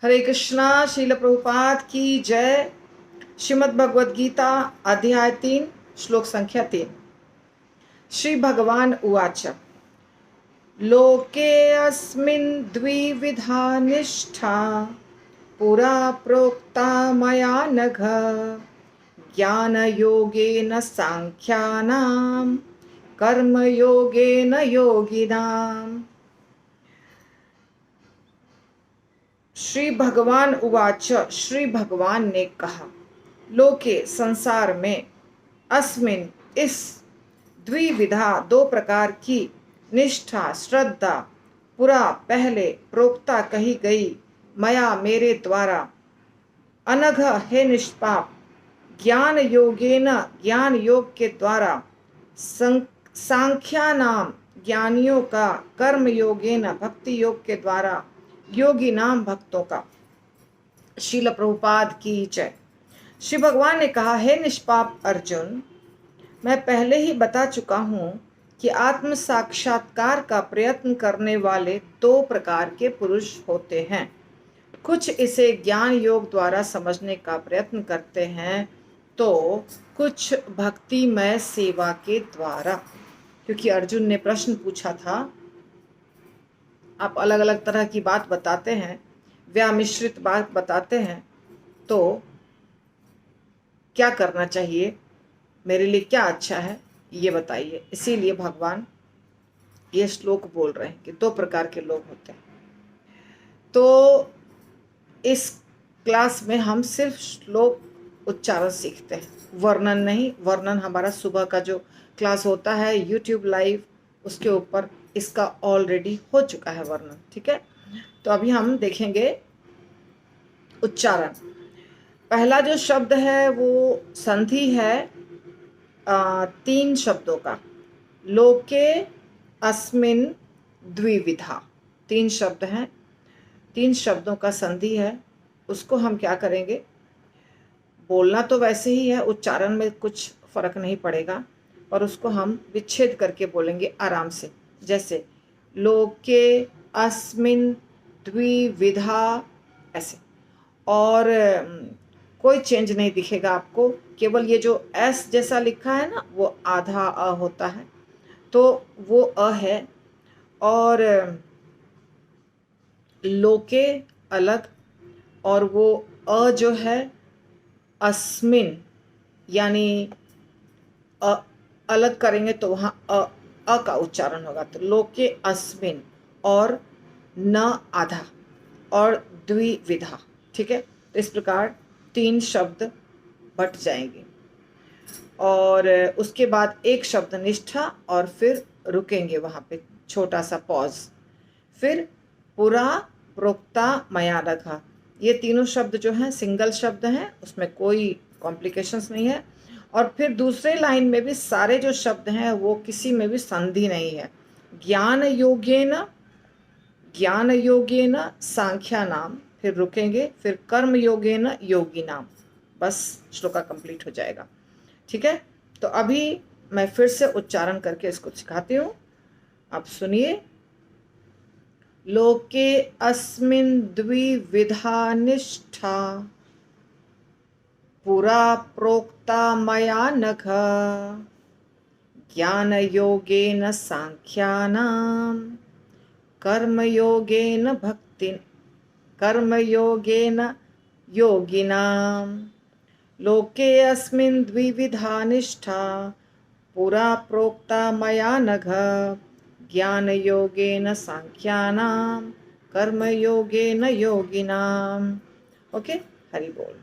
हरे कृष्णा। श्रील प्रभुपाद की जय। श्रीमद् भगवद गीता अध्याय 3 श्लोक संख्या 3। श्री भगवान उवाच लोके अस्मिन् द्विविधा निष्ठा पुरा प्रोक्ता मया नघ ज्ञानयोगेन सांख्यानां कर्मयोगेन योगिनाम्। श्री भगवान उवाच श्री भगवान ने कहा लोके संसार में अस्मिन इस द्विविधा दो प्रकार की निष्ठा श्रद्धा पुरा पहले प्रोक्ता कही गई मया मेरे द्वारा अनघ है निष्पाप ज्ञान योगेन ज्ञान योग के द्वारा सांख्या नाम ज्ञानियों का कर्म योगेन भक्ति योग के द्वारा योगी नाम भक्तों का। श्रील प्रभुपाद की जय। श्री भगवान ने कहा हे निष्पाप अर्जुन, मैं पहले ही बता चुका हूँ कि आत्म साक्षात्कार का प्रयत्न करने वाले दो प्रकार के पुरुष होते हैं। कुछ इसे ज्ञान योग द्वारा समझने का प्रयत्न करते हैं तो कुछ भक्तिमय सेवा के द्वारा। क्योंकि अर्जुन ने प्रश्न पूछा था, आप अलग अलग तरह की बात बताते हैं, व्यामिश्रित बात बताते हैं, तो क्या करना चाहिए, मेरे लिए क्या अच्छा है ये बताइए। इसीलिए भगवान ये श्लोक बोल रहे हैं कि दो प्रकार के लोग होते हैं। तो इस क्लास में हम सिर्फ श्लोक उच्चारण सीखते हैं, वर्णन नहीं। वर्णन हमारा सुबह का जो क्लास होता है यूट्यूब लाइव, उसके ऊपर इसका ऑलरेडी हो चुका है वर्णन। ठीक है, तो अभी हम देखेंगे उच्चारण। पहला जो शब्द है वो संधि है 3 शब्दों का। लोके अस्मिन द्विविधा 3 शब्द हैं, 3 शब्दों का संधि है। उसको हम क्या करेंगे, बोलना तो वैसे ही है, उच्चारण में कुछ फर्क नहीं पड़ेगा, और उसको हम विच्छेद करके बोलेंगे आराम से। जैसे लोके अस्मिन द्विविधा, ऐसे। और कोई चेंज नहीं दिखेगा आपको, केवल ये जो एस जैसा लिखा है ना वो आधा अ होता है, तो वो अ है। और लोके अलग, और वो अ जो है अस्मिन यानी अलग करेंगे तो वहाँ अ का उच्चारण होगा। तो लोके अस्मिन और न आधा और द्विविधा। ठीक है, तो इस प्रकार 3 शब्द बट जाएंगे। और उसके बाद एक शब्द निष्ठा, और फिर रुकेंगे वहाँ पे, छोटा सा पॉज। फिर पुरा प्रोक्ता मया नघ, ये तीनों शब्द जो हैं सिंगल शब्द हैं, उसमें कोई कॉम्प्लिकेशंस नहीं है। और फिर दूसरे लाइन में भी सारे जो शब्द हैं वो किसी में भी संधि नहीं है। ज्ञान योगेन सांख्या नाम, फिर रुकेंगे, फिर कर्म योगेन योगी नाम। बस श्लोका कंप्लीट हो जाएगा। ठीक है, तो अभी मैं फिर से उच्चारण करके इसको सिखाती हूँ, आप सुनिए। लोके अस्मिन् द्विविधा निष्ठा पुरा प्रोक्ता मया नघ ज्ञान योगेन सांख्यानां कर्मयोगेन योगिनाम्। लोके अस्मिन् द्विविधा निष्ठा पुरा प्रोक्ता मया नघ ज्ञान योगेन सांख्यानां कर्मयोगेन योगिनाम्। ओके, हरि बोल।